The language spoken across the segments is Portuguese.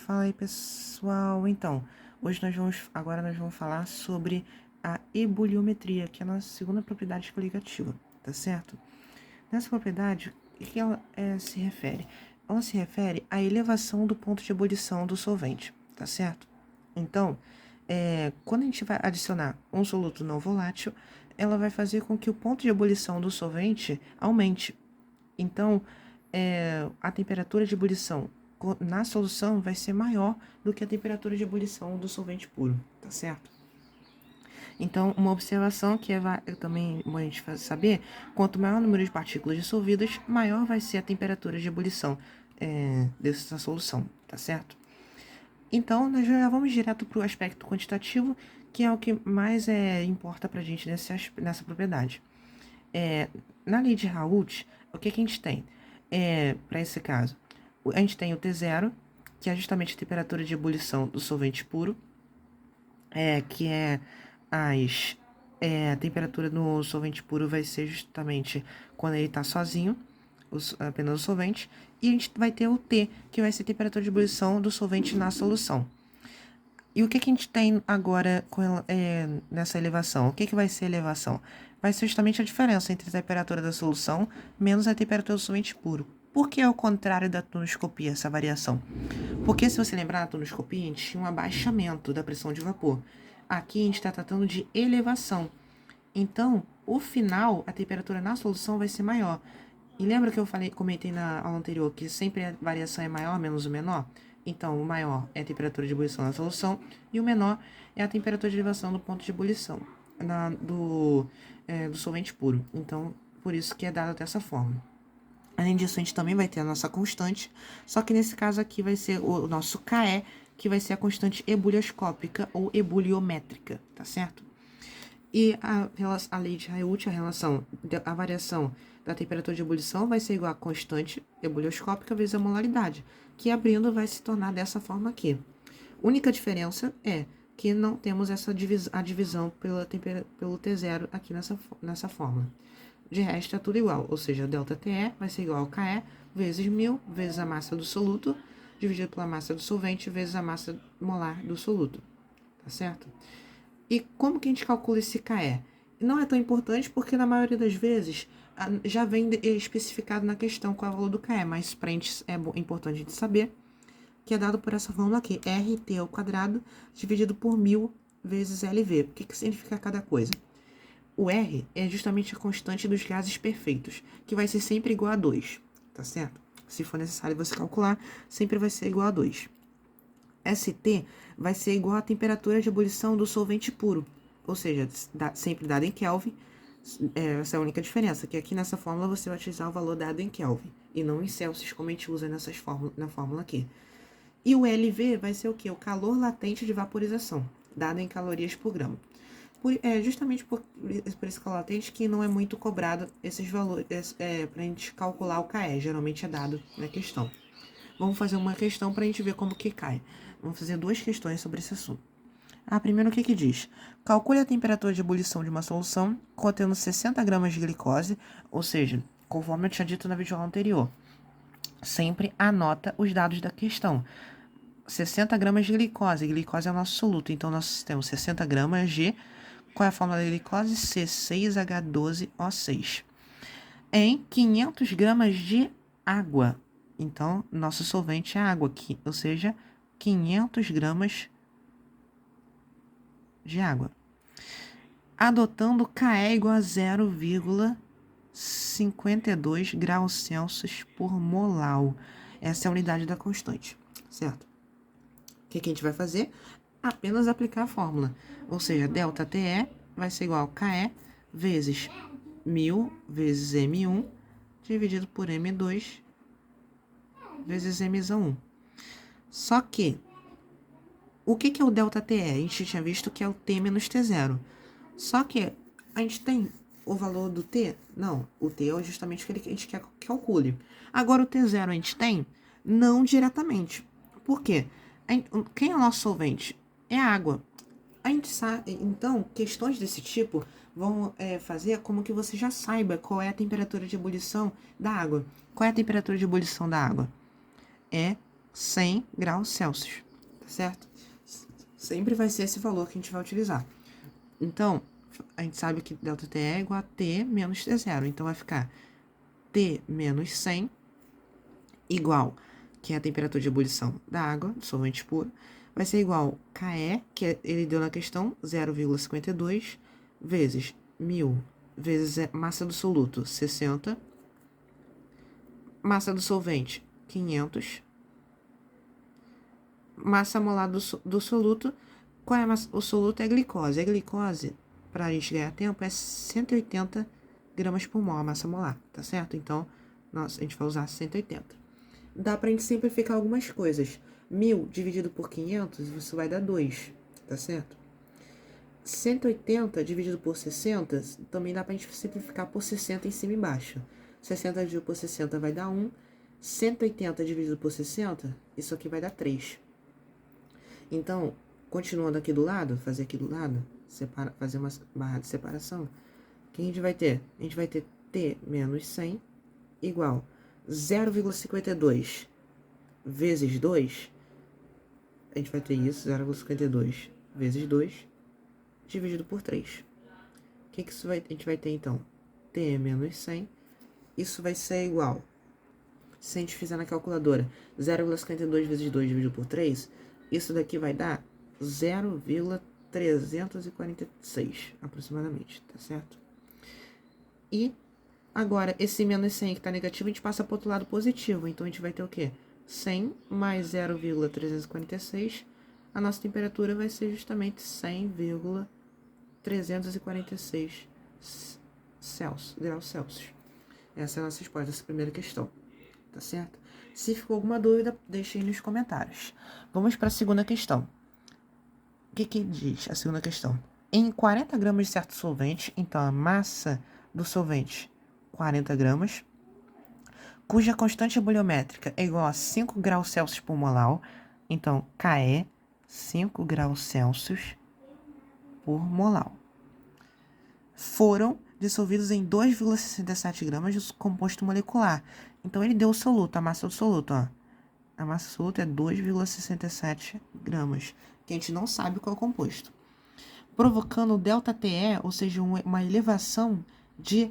Fala aí, pessoal. Então, agora nós vamos falar sobre a ebuliometria, que é a nossa segunda propriedade explicativa, tá certo? Nessa propriedade, o que ela se refere? Ela se refere à elevação do ponto de ebulição do solvente, tá certo? Então, quando a gente vai adicionar um soluto não volátil, ela vai fazer com que o ponto de ebulição do solvente aumente. Então, a temperatura de ebulição na solução vai ser maior do que a temperatura de ebulição do solvente puro, tá certo? Então, uma observação que também bom a gente saber, quanto maior o número de partículas dissolvidas, maior vai ser a temperatura de ebulição dessa solução, tá certo? Então, nós já vamos direto para o aspecto quantitativo, que é o que mais importa para a gente nessa propriedade. Na lei de Raoult, o que a gente tem para esse caso? A gente tem o T0, que é justamente a temperatura de ebulição do solvente puro, que é a temperatura no solvente puro vai ser justamente quando ele está sozinho, apenas o solvente, e a gente vai ter o T, que vai ser a temperatura de ebulição do solvente na solução. E o que a gente tem agora nessa elevação? O que vai ser a elevação? Vai ser justamente a diferença entre a temperatura da solução menos a temperatura do solvente puro. Por que é o contrário da tonoscopia, essa variação? Porque se você lembrar, na tonoscopia a gente tinha um abaixamento da pressão de vapor. Aqui a gente está tratando de elevação. Então, o final, a temperatura na solução vai ser maior. E lembra que eu comentei na aula anterior que sempre a variação é maior menos o menor? Então, o maior é a temperatura de ebulição na solução e o menor é a temperatura de elevação do ponto de ebulição do solvente puro. Então, por isso que é dado dessa forma. Além disso, a gente também vai ter a nossa constante, só que nesse caso aqui vai ser o nosso KE, que vai ser a constante ebulioscópica ou ebuliométrica, tá certo? E a lei de Raoult, a variação da temperatura de ebulição vai ser igual a constante ebulioscópica vezes a molaridade, que abrindo vai se tornar dessa forma aqui. Única diferença é que não temos a divisão pelo T0 aqui nessa fórmula. De resto é tudo igual, ou seja, ΔTE vai ser igual ao KE vezes 1000 vezes a massa do soluto, dividido pela massa do solvente vezes a massa molar do soluto, tá certo? E como que a gente calcula esse KE? Não é tão importante porque na maioria das vezes já vem especificado na questão qual é o valor do KE, mas para a gente é importante a gente saber que é dado por essa fórmula aqui, RT ao quadrado dividido por 1000 vezes LV. O que significa cada coisa? O R é justamente a constante dos gases perfeitos, que vai ser sempre igual a 2, tá certo? Se for necessário você calcular, sempre vai ser igual a 2. ST vai ser igual à temperatura de ebulição do solvente puro, ou seja, sempre dado em Kelvin. Essa é a única diferença, que aqui nessa fórmula você vai utilizar o valor dado em Kelvin, e não em Celsius, como a gente usa na fórmula aqui. E o LV vai ser o quê? O calor latente de vaporização, dado em calorias por grama. Justamente por esse calor latente que não é muito cobrado esses valores para a gente calcular o KE, geralmente é dado na questão. Vamos fazer uma questão para a gente ver como que cai. Vamos fazer duas questões sobre esse assunto. A primeira, o que diz? Calcule a temperatura de ebulição de uma solução contendo 60 gramas de glicose, ou seja, conforme eu tinha dito na videoaula anterior. Sempre anota os dados da questão. 60 gramas de glicose. Glicose é o nosso soluto, então nós temos 60 gramas de... Qual é a fórmula da glicose? C6H12O6. Em 500 gramas de água. Então, nosso solvente é água, ou seja, 500 gramas de água. Adotando KE igual a 0,52 graus Celsius por molar. Essa é a unidade da constante, certo? O que a gente vai fazer? Apenas aplicar a fórmula. Ou seja, ΔTE vai ser igual a KE vezes 1000 vezes M1 dividido por M2 vezes M1. Só que, o que é o ΔTE? A gente tinha visto que é o T menos T0. Só que a gente tem o valor do T? Não, o T é justamente o que a gente quer que calcule. Agora o T0 a gente tem? Não diretamente. Por quê? Quem é o nosso solvente? É a água. A gente sabe, então, questões desse tipo vão fazer como que você já saiba qual é a temperatura de ebulição da água. Qual é a temperatura de ebulição da água? É 100 graus Celsius, tá certo? Sempre vai ser esse valor que a gente vai utilizar. Então, a gente sabe que ΔT é igual a T menos T0. Então, vai ficar T menos 100 igual, que é a temperatura de ebulição da água, do solvente puro, vai ser igual KE, que ele deu na questão, 0,52, vezes 1000, vezes massa do soluto, 60, massa do solvente, 500, massa molar do soluto. Qual é o soluto? É a glicose. A glicose, para a gente ganhar tempo, é 180 gramas por mol, a massa molar, tá certo? Então, a gente vai usar 180. Dá pra gente simplificar algumas coisas. 1000 dividido por 500, isso vai dar 2, tá certo? 180 dividido por 60, também dá pra gente simplificar por 60 em cima e embaixo. 60 dividido por 60 vai dar 1. 180 dividido por 60, isso aqui vai dar 3. Então, continuando aqui do lado, fazer aqui do lado, fazer uma barra de separação, o que a gente vai ter? A gente vai ter T menos 100 igual 0,52 vezes 2, a gente vai ter isso, 0,52 vezes 2, dividido por 3. O que isso a gente vai ter, então? T menos 100, isso vai ser igual, se a gente fizer na calculadora, 0,52 vezes 2 dividido por 3, isso daqui vai dar 0,346, aproximadamente, tá certo? E agora, esse menos 100 que está negativo, a gente passa para o outro lado positivo. Então, a gente vai ter o quê? 100 mais 0,346. A nossa temperatura vai ser justamente 100,346 graus Celsius. Essa é a nossa resposta dessa primeira questão. Tá certo? Se ficou alguma dúvida, deixe aí nos comentários. Vamos para a segunda questão. O que diz a segunda questão? Em 40 gramas de certo solvente, então a massa do solvente 40 gramas, cuja constante boliométrica é igual a 5 graus Celsius por molar, então KE 5 graus Celsius por molar, foram dissolvidos em 2,67 gramas de composto molecular. Então ele deu o soluto, a massa do soluto, ó. A massa do soluto é 2,67 gramas, que a gente não sabe qual é o composto, provocando o ΔTE, ou seja, uma elevação de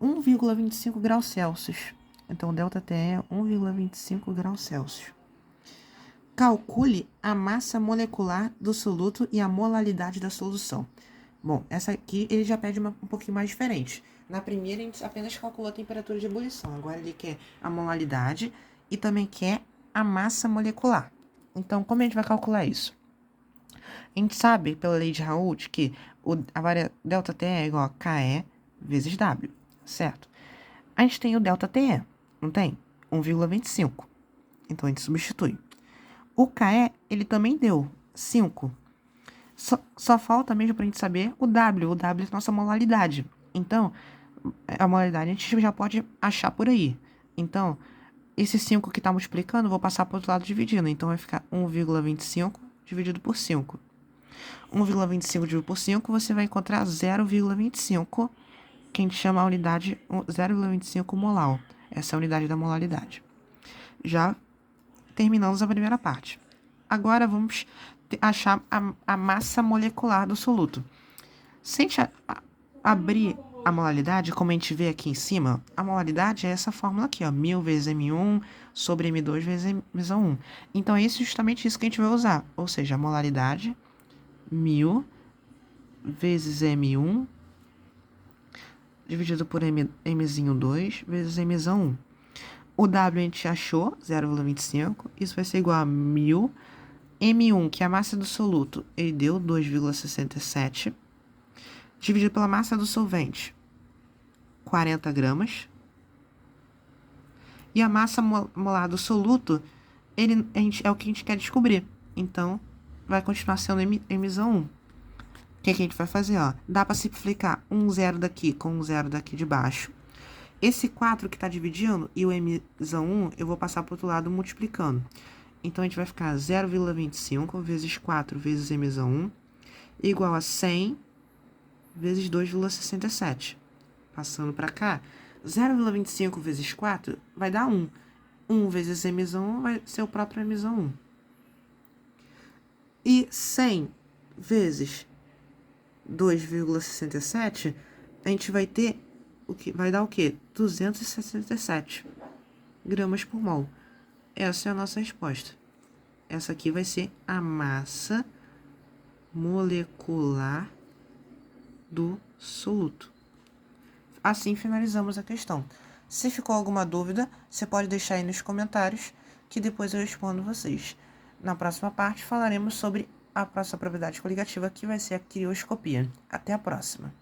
1,25 graus Celsius. Então, o ΔT é 1,25 graus Celsius. Calcule a massa molecular do soluto e a molaridade da solução. Bom, essa aqui ele já pede um pouquinho mais diferente. Na primeira, a gente apenas calculou a temperatura de ebulição. Agora, ele quer a molaridade e também quer a massa molecular. Então, como a gente vai calcular isso? A gente sabe, pela lei de Raoult, que a ΔT é igual a KE vezes W, certo? A gente tem o ΔTE, não tem? 1,25. Então, a gente substitui. O KE, ele também deu 5. Só falta mesmo pra gente saber o W. O W é a nossa molaridade. Então, a molaridade a gente já pode achar por aí. Então, esse 5 que tá multiplicando, eu vou passar para o outro lado dividindo. Então, vai ficar 1,25 dividido por 5. 1,25 dividido por 5, você vai encontrar 0,25, que a gente chama a unidade 0,25 molar. Essa é a unidade da molaridade. Já terminamos a primeira parte. Agora vamos achar a massa molecular do soluto. Se a gente abrir a molaridade, como a gente vê aqui em cima, a molaridade é essa fórmula aqui, ó, 1000 vezes M1 sobre M2 vezes M1. Então, é justamente isso que a gente vai usar. Ou seja, a molaridade 1000 vezes M1 dividido por Mzinho 2 vezes Mzão 1. O W a gente achou, 0,25. Isso vai ser igual a 1000. M1, que é a massa do soluto, ele deu 2,67. Dividido pela massa do solvente, 40 gramas. E a massa molar do soluto, é o que a gente quer descobrir. Então, vai continuar sendo Mzão 1. O que a gente vai fazer? Ó? Dá para simplificar um zero daqui com um zero daqui de baixo. Esse 4 que está dividindo e o Mzão 1, eu vou passar para o outro lado multiplicando. Então, a gente vai ficar 0,25 vezes 4 vezes Mzão 1 igual a 100 vezes 2,67. Passando para cá, 0,25 vezes 4 vai dar 1. 1 vezes M1 vai ser o próprio M1. E 100 vezes 2,67, a gente vai ter vai dar o quê? 267 gramas por mol. Essa é a nossa resposta. Essa aqui vai ser a massa molecular do soluto. Assim finalizamos a questão. Se ficou alguma dúvida, você pode deixar aí nos comentários, que depois eu respondo vocês. Na próxima parte falaremos sobre a próxima propriedade coligativa, que vai ser a crioscopia. Até a próxima!